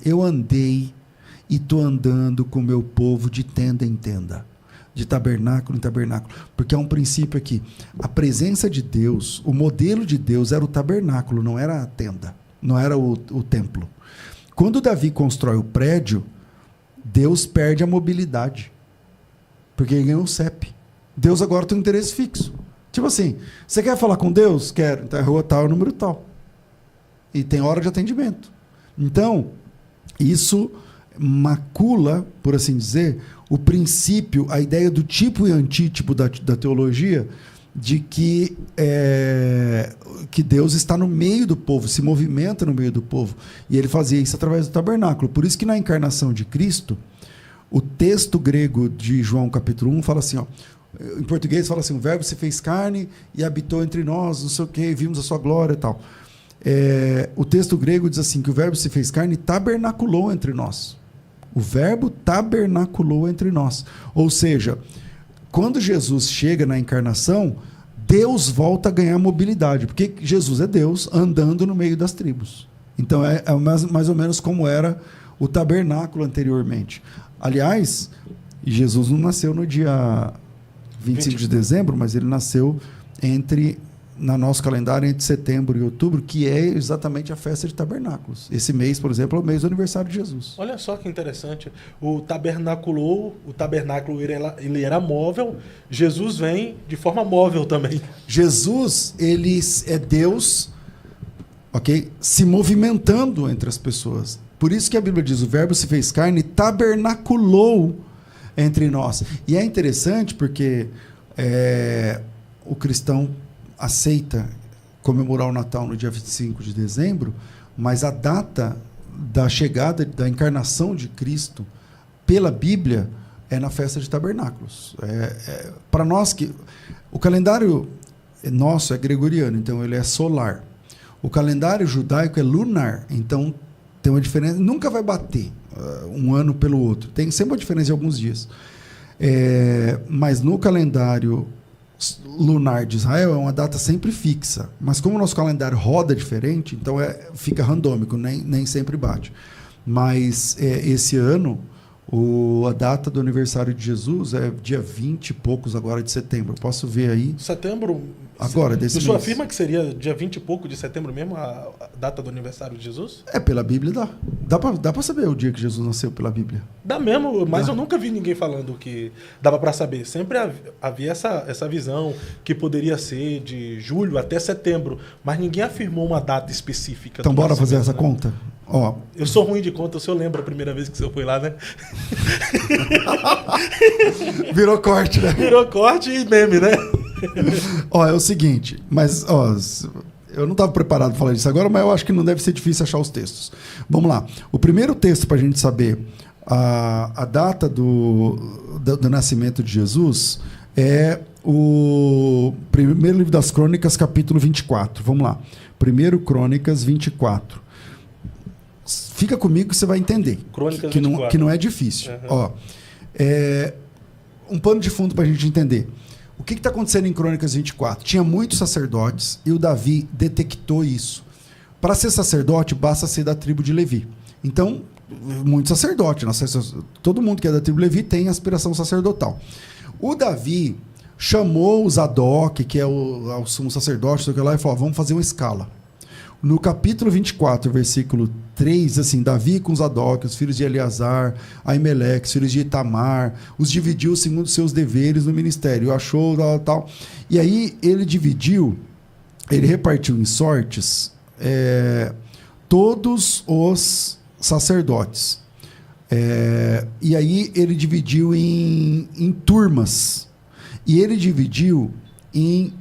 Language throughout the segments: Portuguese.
eu andei e estou andando com o meu povo de tenda em tenda, de tabernáculo em tabernáculo, porque há um princípio aqui. A presença de Deus, o modelo de Deus era o tabernáculo, não era a tenda, não era o templo. Quando Davi constrói o prédio, Deus perde a mobilidade, porque ele ganhou o CEP. Deus agora tem um endereço fixo. Tipo assim, você quer falar com Deus? Quero. Então é rua tal, número tal. E tem hora de atendimento. Então, isso macula, por assim dizer, o princípio, a ideia do tipo e antítipo da teologia, de que Deus está no meio do povo, se movimenta no meio do povo. E ele fazia isso através do tabernáculo. Por isso que na encarnação de Cristo, o texto grego de João capítulo 1 fala assim, ó, em português fala assim, o verbo se fez carne e habitou entre nós, não sei o quê, vimos a sua glória e tal. O texto grego diz assim, que o verbo se fez carne e tabernaculou entre nós. O verbo tabernaculou entre nós. Ou seja, quando Jesus chega na encarnação, Deus volta a ganhar mobilidade, porque Jesus é Deus andando no meio das tribos. Então é mais ou menos como era o tabernáculo anteriormente. Aliás, Jesus não nasceu no dia 25 de dezembro, mas ele nasceu na nosso calendário, entre setembro e outubro, que é exatamente a festa de tabernáculos. Esse mês, por exemplo, é o mês do aniversário de Jesus. Olha só que interessante. O tabernáculo ele era móvel, Jesus vem de forma móvel também. Jesus, ele é Deus, ok? Se movimentando entre as pessoas. Por isso que a Bíblia diz, o verbo se fez carne e tabernaculou entre nós. E é interessante porque o cristão aceita comemorar o Natal no dia 25 de dezembro, mas a data da chegada, da encarnação de Cristo pela Bíblia é na festa de tabernáculos. Para nós o calendário nosso é gregoriano, então ele é solar. O calendário judaico é lunar, então tem uma diferença, nunca vai bater um ano pelo outro, tem sempre uma diferença de alguns dias. Mas no calendário lunar de Israel é uma data sempre fixa, mas como o nosso calendário roda diferente, então fica randômico, nem sempre bate. Mas esse ano a data do aniversário de Jesus é dia 20 e poucos agora de setembro. Eu posso ver aí. Setembro? Agora, desse mês. O senhor afirma que seria dia 20 e pouco de setembro mesmo a data do aniversário de Jesus? Pela Bíblia dá. Dá para saber o dia que Jesus nasceu pela Bíblia. Dá mesmo, mas eu nunca vi ninguém falando que dava para saber. Sempre havia essa visão que poderia ser de julho até setembro, mas ninguém afirmou uma data específica. Então bora fazer essa conta? Ó, eu sou ruim de conta, o senhor lembra a primeira vez que o senhor foi lá, né? Virou corte, né? Virou corte e meme, né? Ó, é o seguinte, mas eu não estava preparado para falar disso agora, mas eu acho que não deve ser difícil achar os textos. Vamos lá. O primeiro texto para a gente saber a data do nascimento de Jesus é o primeiro livro das Crônicas, capítulo 24. Vamos lá. 1 Crônicas 24. Fica comigo que você vai entender. Crônicas que 24. Que não é difícil. Uhum. Ó, um pano de fundo para a gente entender. O que está acontecendo em Crônicas 24? Tinha muitos sacerdotes e o Davi detectou isso. Para ser sacerdote, basta ser da tribo de Levi. Então, muito sacerdote. Todo mundo que é da tribo de Levi tem aspiração sacerdotal. O Davi chamou o Zadok, que é o sumo sacerdote, sei lá, e falou, vamos fazer uma escala. No capítulo 24, versículo 3, assim, Davi com Zadok, os filhos de Eleazar, Aimeleque, os filhos de Itamar, os dividiu segundo seus deveres no ministério, achou tal. E aí ele repartiu em sortes todos os sacerdotes. E aí ele dividiu em turmas. E ele dividiu em...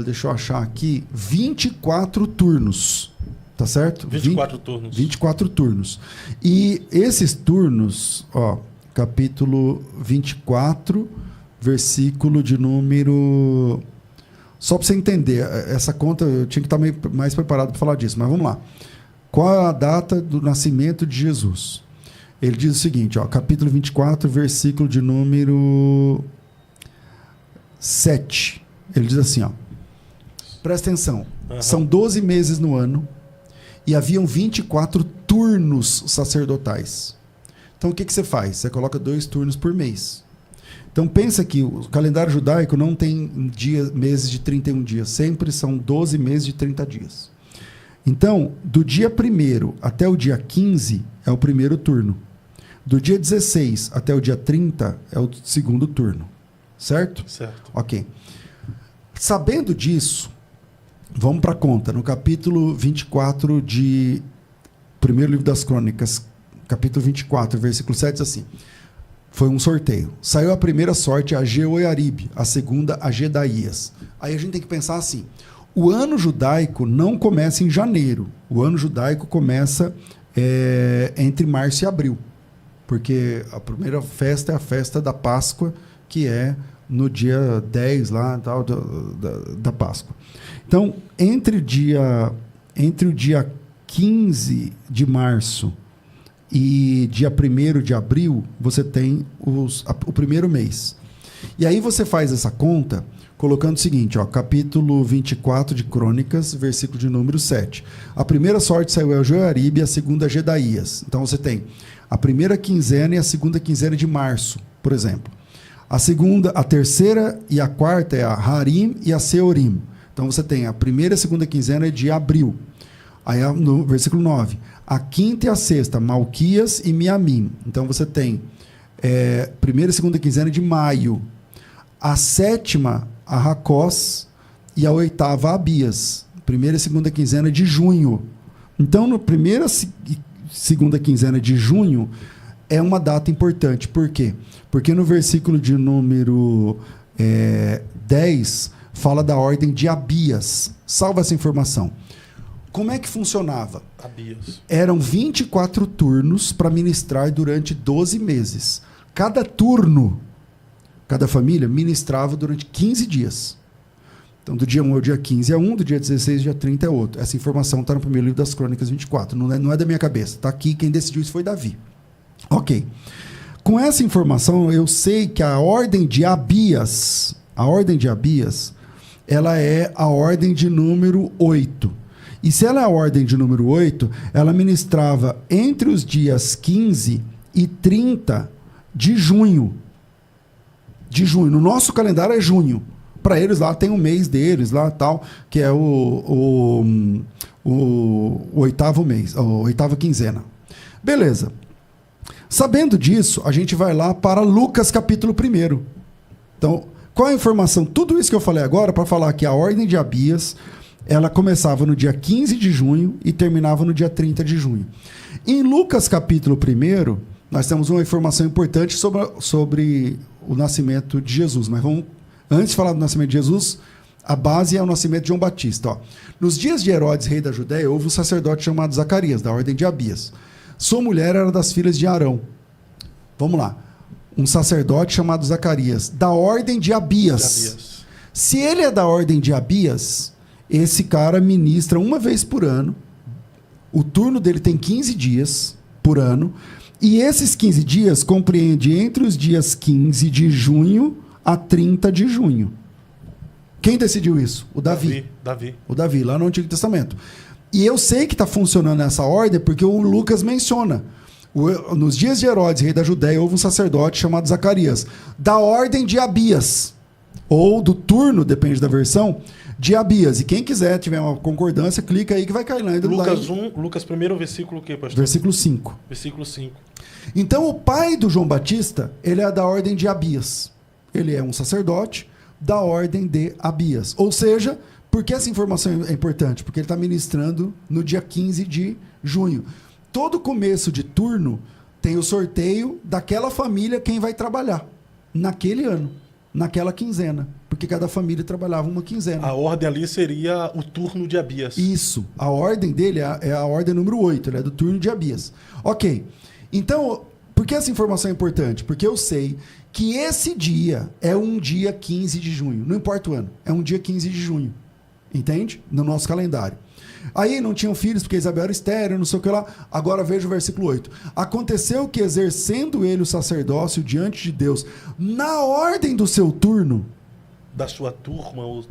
deixa eu achar aqui, 24 turnos, tá certo? 24 turnos. 24 turnos. E esses turnos, capítulo 24, versículo de número... Só para você entender, essa conta eu tinha que estar mais preparado para falar disso, mas vamos lá. Qual é a data do nascimento de Jesus? Ele diz o seguinte, capítulo 24, versículo de número 7. Ele diz assim, presta atenção, são 12 meses no ano e haviam 24 turnos sacerdotais. Então, o que você faz? Você coloca 2 turnos por mês. Então, pensa que o calendário judaico não tem meses de 31 dias. Sempre são 12 meses de 30 dias. Então, do dia 1º até o dia 15 é o primeiro turno. Do dia 16 até o dia 30 é o segundo turno. Certo? Certo. Ok. Sabendo disso, vamos para a conta. No capítulo 24 de primeiro livro das Crônicas, capítulo 24, versículo 7, diz assim: foi um sorteio. Saiu a primeira sorte a Jeoiarib, a segunda a Gedaías. Aí a gente tem que pensar assim: o ano judaico não começa em janeiro. O ano judaico começa entre março e abril. Porque a primeira festa é a festa da Páscoa, que é no dia 10 lá, tal, da Páscoa. Então, entre o dia 15 de março e dia 1º de abril, você tem o primeiro mês. E aí você faz essa conta colocando o seguinte, ó, capítulo 24 de Crônicas, versículo de número 7. A primeira sorte saiu a Jeoiarib e a segunda a Gedaías. Então você tem a primeira quinzena e a segunda quinzena de março, por exemplo. A terceira e a quarta é a Harim e a Seorim. Então você tem a primeira e a segunda quinzena de abril. Aí no versículo 9. A quinta e a sexta, Malquias e Miamim. Então você tem primeira e segunda quinzena de maio. A sétima, a Racós, e a oitava, a Abias. Primeira e segunda quinzena de junho. Então, no primeira e segunda quinzena de junho é uma data importante. Por quê? Porque no versículo de número 10 fala da ordem de Abias. Salva essa informação. Como é que funcionava? Abias. Eram 24 turnos para ministrar durante 12 meses. Cada turno, cada família ministrava durante 15 dias. Então, do dia 1 ao dia 15 é um, do dia 16 ao dia 30 é outro. Essa informação está no primeiro livro das Crônicas 24. Não é da minha cabeça. Está aqui, quem decidiu isso foi Davi. Ok. Com essa informação, eu sei que a ordem de Abias, ela é a ordem de número 8. E se ela é a ordem de número 8, ela ministrava entre os dias 15 e 30 de junho. No nosso calendário é junho. Para eles lá tem um mês deles, lá tal, que é o 8º mês, a 8ª quinzena. Beleza. Sabendo disso, a gente vai lá para Lucas capítulo 1. Então, qual a informação? Tudo isso que eu falei agora para falar que a ordem de Abias, ela começava no dia 15 de junho e terminava no dia 30 de junho. Em Lucas capítulo 1, nós temos uma informação importante sobre o nascimento de Jesus. Mas antes de falar do nascimento de Jesus, a base é o nascimento de João Batista. Ó. Nos dias de Herodes, rei da Judéia, houve um sacerdote chamado Zacarias, da ordem de Abias. Sua mulher era das filhas de Arão. Vamos lá. Um sacerdote chamado Zacarias, da ordem de Abias. Se ele é da ordem de Abias, esse cara ministra uma vez por ano. O turno dele tem 15 dias por ano. E esses 15 dias compreende entre os dias 15 de junho a 30 de junho. Quem decidiu isso? O Davi. O Davi, lá no Antigo Testamento. E eu sei que está funcionando essa ordem porque o Lucas menciona. Nos dias de Herodes, rei da Judéia, houve um sacerdote chamado Zacarias, da ordem de Abias. Ou do turno, depende da versão, de Abias. E quem quiser, tiver uma concordância, clica aí que vai cair lá. Lucas 1, versículo o quê, pastor? Versículo 5. Versículo 5. Então, o pai do João Batista, ele é da ordem de Abias. Ele é um sacerdote da ordem de Abias. Ou seja, por que essa informação é importante? Porque ele está ministrando no dia 15 de junho. Todo começo de turno tem o sorteio daquela família quem vai trabalhar naquele ano, naquela quinzena. Porque cada família trabalhava uma quinzena. A ordem ali seria o turno de Abias. Isso. A ordem dele é a ordem número 8. Ele é do turno de Abias. Ok. Então, por que essa informação é importante? Porque eu sei que esse dia é um dia 15 de junho. Não importa o ano. É um dia 15 de junho. Entende? No nosso calendário. Aí não tinham filhos porque Isabel era estéril, não sei o que lá. Agora veja o versículo 8. Aconteceu que, exercendo ele o sacerdócio diante de Deus, na ordem do seu turno, da sua turma, ou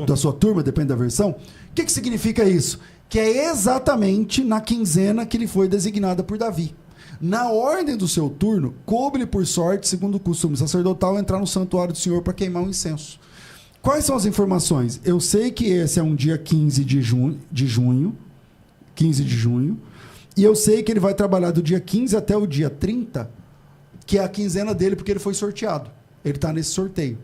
da sua turma, depende da versão, o que significa isso? que é exatamente na quinzena que lhe foi designada por Davi. Na ordem do seu turno, coube-lhe por sorte, segundo o costume sacerdotal, entrar no santuário do Senhor para queimar um incenso. Quais são as informações? Eu sei que esse é um dia 15 de junho, 15 de junho, e eu sei que ele vai trabalhar do dia 15 até o dia 30, que é a quinzena dele, porque ele foi sorteado. Ele está nesse sorteio.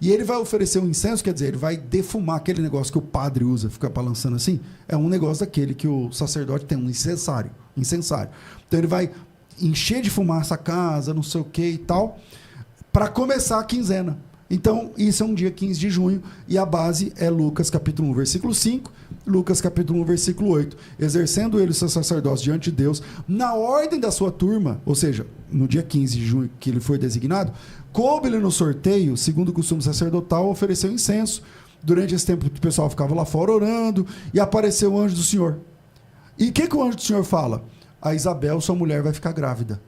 E ele vai oferecer um incenso, quer dizer, ele vai defumar aquele negócio que o padre usa, fica balançando assim. É um negócio daquele que o sacerdote tem, um incensário. Então ele vai encher de fumaça a casa, não sei o que e tal, para começar a quinzena. Então, isso é um dia 15 de junho, e a base é Lucas capítulo 1, versículo 5, Lucas capítulo 1, versículo 8. Exercendo ele o seu sacerdócio diante de Deus, na ordem da sua turma, ou seja, no dia 15 de junho que ele foi designado, coube-lhe no sorteio, segundo o costume sacerdotal, ofereceu incenso. Durante esse tempo o pessoal ficava lá fora orando, e apareceu o anjo do Senhor. E o que o anjo do Senhor fala? A Isabel, sua mulher, vai ficar grávida.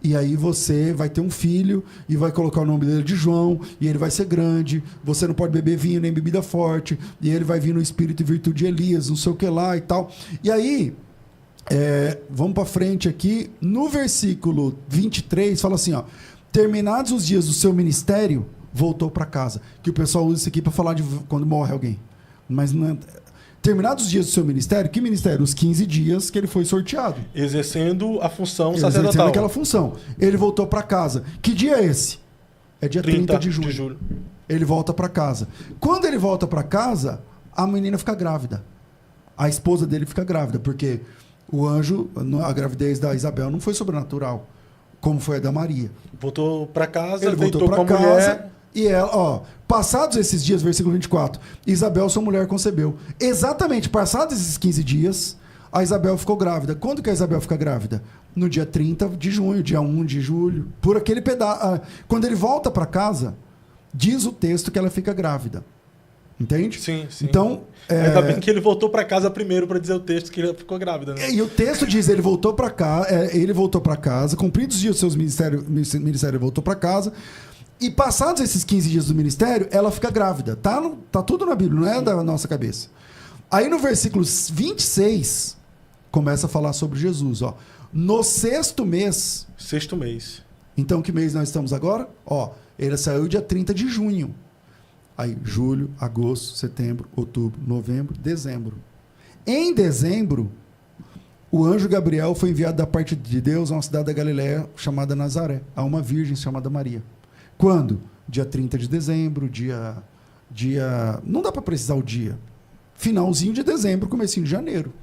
E aí você vai ter um filho e vai colocar o nome dele de João, e ele vai ser grande, você não pode beber vinho nem bebida forte, e ele vai vir no espírito e virtude de Elias, não sei o que lá e tal. E aí, vamos para frente aqui, no versículo 23, fala assim, ó, terminados os dias do seu ministério, voltou para casa. Que o pessoal usa isso aqui para falar de quando morre alguém. Mas não é... Terminados os dias do seu ministério, que ministério? Os 15 dias que ele foi sorteado. Exercendo a função Exercendo sacerdotal. aquela função. Ele voltou para casa. Que dia é esse? É dia 30 de julho. Ele volta para casa. Quando ele volta para casa, a menina fica grávida. A esposa dele fica grávida, porque o anjo, a gravidez da Isabel não foi sobrenatural, como foi a da Maria. Voltou para casa, ele voltou para casa. Mulher... E ela, ó, passados esses dias, versículo 24, Isabel, sua mulher, concebeu. Exatamente, passados esses 15 dias, a Isabel ficou grávida. Quando que a Isabel fica grávida? No dia 30 de junho, dia 1 de julho. Por aquele pedaço. Quando ele volta para casa, diz o texto que ela fica grávida. Entende? Sim, sim. Então, ainda bem que ele voltou para casa primeiro para dizer o texto que ele ficou grávida, né? E o texto diz, ele voltou para casa, cumpridos os dias do seu ministério, ele voltou para casa. E passados esses 15 dias do ministério, ela fica grávida. Tá tudo na Bíblia, não é da nossa cabeça. Aí no versículo 26, começa a falar sobre Jesus. Ó. No sexto mês... Sexto mês. Então, que mês nós estamos agora? Ó, ele saiu dia 30 de junho. Aí, julho, agosto, setembro, outubro, novembro, dezembro. Em dezembro, o anjo Gabriel foi enviado da parte de Deus a uma cidade da Galiléia chamada Nazaré, a uma virgem chamada Maria. Quando? Dia 30 de dezembro, dia... Não dá para precisar o dia. Finalzinho de dezembro, comecinho de janeiro.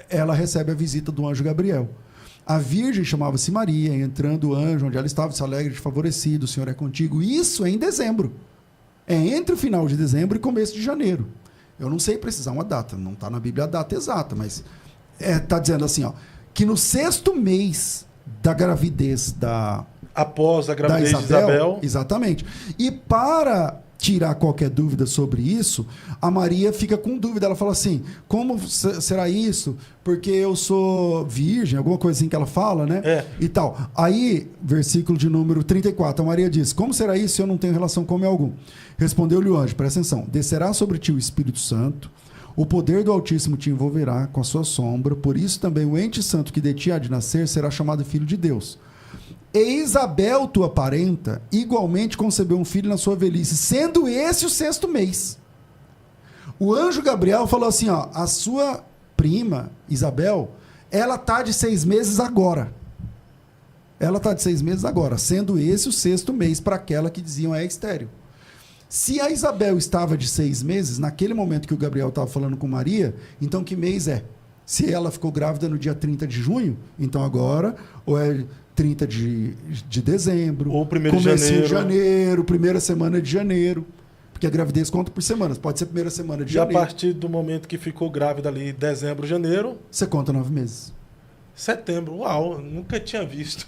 Ela recebe a visita do anjo Gabriel. A virgem chamava-se Maria, entrando o anjo, onde ela estava, se alegre de favorecido, o Senhor é contigo. Isso é em dezembro. É entre o final de dezembro e começo de janeiro. Eu não sei precisar uma data, não está na Bíblia a data exata, mas está dizendo assim, ó, que no sexto mês da gravidez após a gravidez de Isabel. Exatamente. E para tirar qualquer dúvida sobre isso, a Maria fica com dúvida. Ela fala assim, como será isso? Porque eu sou virgem, alguma coisa assim que ela fala, né? E tal. Aí, versículo de número 34, a Maria diz, como será isso se eu não tenho relação com homem algum? Respondeu-lhe o anjo, presta atenção, descerá sobre ti o Espírito Santo, o poder do Altíssimo te envolverá com a sua sombra, por isso também o ente santo que de ti há de nascer será chamado filho de Deus. E Isabel, tua parenta, igualmente concebeu um filho na sua velhice, sendo esse o sexto mês. O anjo Gabriel falou assim, ó, a sua prima, Isabel, ela está de 6 meses agora. Ela está de 6 meses agora, sendo esse o sexto mês para aquela que diziam é estéril. Se a Isabel estava de 6 meses, naquele momento que o Gabriel estava falando com Maria, então que mês é? Se ela ficou grávida no dia 30 de junho, então agora, ou é 30 de dezembro, ou 1º de janeiro, primeira semana de janeiro, porque a gravidez conta por semanas, pode ser primeira semana de janeiro. E a partir do momento que ficou grávida ali, dezembro, janeiro... Você conta 9 meses. Setembro, uau, nunca tinha visto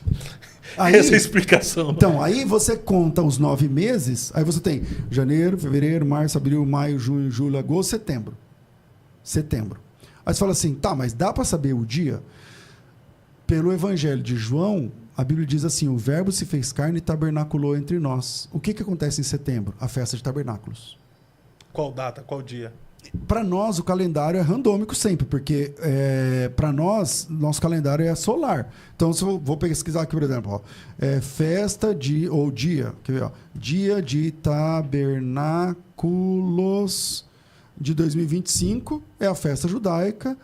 aí, essa explicação. Então, aí você conta os 9 meses, aí você tem janeiro, fevereiro, março, abril, maio, junho, julho, agosto, setembro. Setembro. Aí você fala assim, tá, mas dá para saber o dia? Pelo Evangelho de João, a Bíblia diz assim, o verbo se fez carne e tabernaculou entre nós. O que acontece em setembro? A festa de tabernáculos. Qual data, qual dia? Para nós, o calendário é randômico sempre, porque para nós, nosso calendário é solar. Então, se eu vou pesquisar aqui, por exemplo, ó, festa de, ou dia, quer ver, ó, dia de tabernáculos de 2025 é a festa judaica.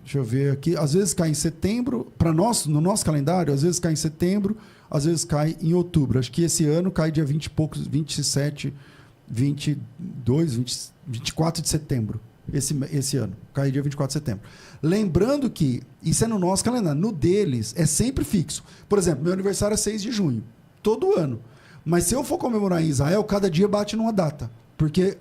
Deixa eu ver aqui, às vezes cai em setembro, para nós, no nosso calendário, às vezes cai em setembro, às vezes cai em outubro. Acho que esse ano cai dia 20 e poucos, 27, 22, 24 de setembro. Esse ano, cai dia 24 de setembro. Lembrando que isso é no nosso calendário, no deles é sempre fixo. Por exemplo, meu aniversário é 6 de junho, todo ano. Mas se eu for comemorar em Israel, cada dia bate numa data, porque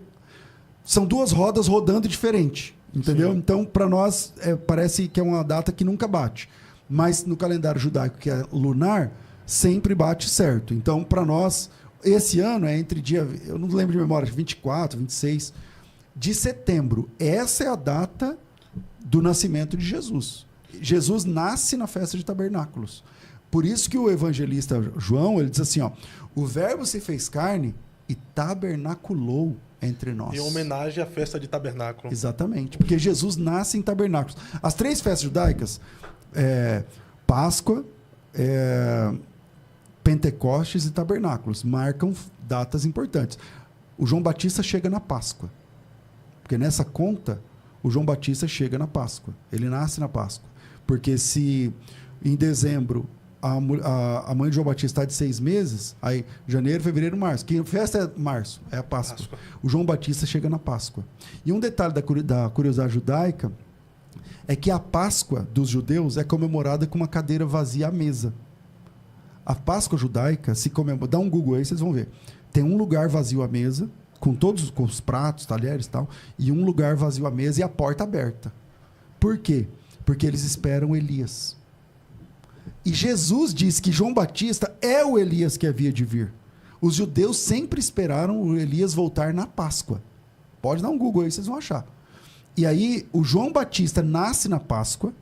são duas rodas rodando diferente. Entendeu? Sim. Então, para nós, parece que é uma data que nunca bate. Mas no calendário judaico, que é lunar, sempre bate certo. Então, para nós, esse ano é entre dia... Eu não lembro de memória, 24, 26 de setembro. Essa é a data do nascimento de Jesus. Jesus nasce na festa de tabernáculos. Por isso que o evangelista João, ele diz assim, ó, o verbo se fez carne e tabernaculou entre nós. Em homenagem à festa de tabernáculo. Exatamente, porque Jesus nasce em tabernáculos. As 3 festas judaicas, Páscoa, Pentecostes e tabernáculos, marcam datas importantes. O João Batista chega na Páscoa, porque nessa conta, o João Batista chega na Páscoa. Ele nasce na Páscoa. Porque se em dezembro a mãe de João Batista está de 6 meses, aí janeiro, fevereiro, março. Que festa é março? É a Páscoa. O João Batista chega na Páscoa. E um detalhe da curiosidade judaica é que a Páscoa dos judeus é comemorada com uma cadeira vazia à mesa. A Páscoa judaica se comemora... Dá um Google aí, vocês vão ver. Tem um lugar vazio à mesa, com os pratos, talheres e tal, e um lugar vazio à mesa e a porta aberta. Por quê? Porque eles esperam Elias. E Jesus diz que João Batista é o Elias que havia de vir. Os judeus sempre esperaram o Elias voltar na Páscoa. Pode dar um Google aí, vocês vão achar. E aí, o João Batista nasce na Páscoa,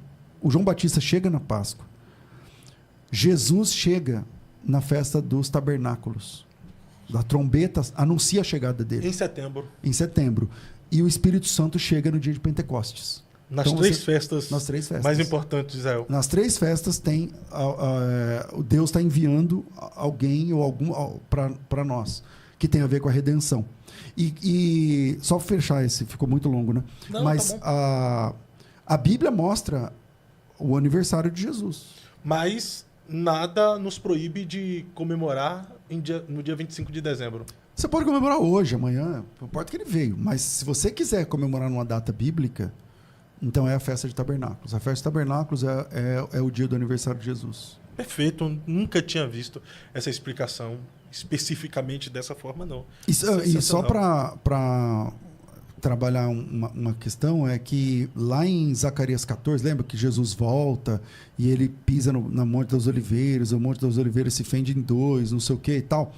o João Batista chega na Páscoa, Jesus chega na festa dos tabernáculos. A trombeta anuncia a chegada dele. Em setembro. Em setembro. E o Espírito Santo chega no dia de Pentecostes. Nas três festas mais importantes de Israel. Nas 3 festas tem Deus está enviando alguém ou algum para nós, que tem a ver com a redenção. E só para fechar esse, ficou muito longo, né? Não, mas tá a Bíblia mostra o aniversário de Jesus. Mas nada nos proíbe de comemorar no dia 25 de dezembro. Você pode comemorar hoje, amanhã, não importa que ele veio. Mas se você quiser comemorar numa data bíblica, então é a festa de tabernáculos. A festa de tabernáculos é o dia do aniversário de Jesus. Perfeito. Nunca tinha visto essa explicação especificamente dessa forma, não. E só para trabalhar uma questão, é que lá em Zacarias 14, lembra que Jesus volta e ele pisa no Monte das Oliveiras, o Monte das Oliveiras se fende em 2, não sei o que e tal.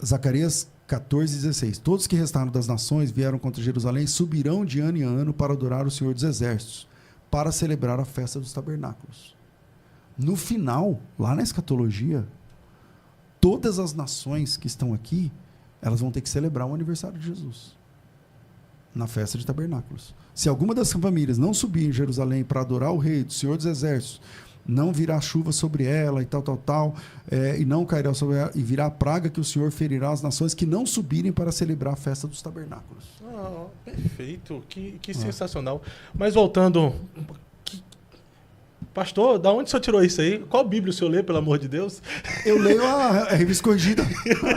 Zacarias 14:16. Todos que restaram das nações vieram contra Jerusalém, subirão de ano em ano para adorar o Senhor dos Exércitos, para celebrar a festa dos tabernáculos. No final, lá na escatologia, todas as nações que estão aqui, elas vão ter que celebrar o aniversário de Jesus, na festa de tabernáculos. Se alguma das famílias não subir em Jerusalém para adorar o Rei, do Senhor dos Exércitos, não virá chuva sobre ela e tal, e não cairá sobre ela, e virá a praga que o Senhor ferirá as nações que não subirem para celebrar a festa dos tabernáculos. Perfeito, que sensacional. Mas voltando, pastor, da onde o senhor tirou isso aí? Qual Bíblia o senhor lê, pelo amor de Deus? Eu leio a Revista Corrigida.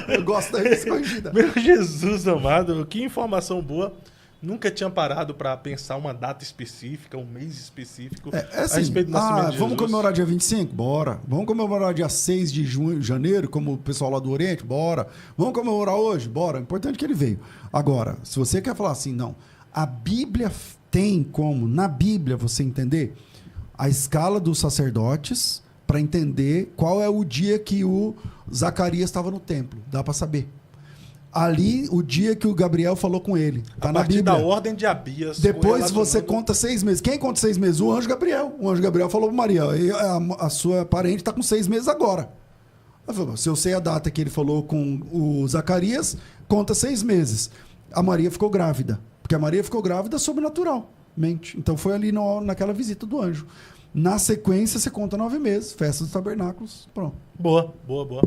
Eu gosto da Revista Corrigida. Meu Jesus amado, que informação boa. Nunca tinha parado para pensar uma data específica, um mês específico assim, a respeito do nascimento de Jesus. Vamos comemorar dia 25? Bora. Vamos comemorar dia 6 de janeiro, como o pessoal lá do Oriente? Bora. Vamos comemorar hoje? Bora. Importante que ele veio. Agora, se você quer falar assim, não, a Bíblia tem como, na Bíblia, você entender a escala dos sacerdotes para entender qual é o dia que o Zacarias estava no templo. Dá para saber. Ali, o dia que o Gabriel falou com ele. Tá na Bíblia. Da ordem de Abias. Depois você conta 6 meses. Quem conta 6 meses? O anjo Gabriel. O anjo Gabriel falou para Maria, a sua parente está com 6 meses agora. Ela falou, se eu sei a data que ele falou com o Zacarias, conta 6 meses. A Maria ficou grávida. Porque a Maria ficou grávida sobrenaturalmente. Então foi ali naquela visita do anjo. Na sequência, você conta 9 meses. Festa dos Tabernáculos. Pronto. Boa, boa, boa.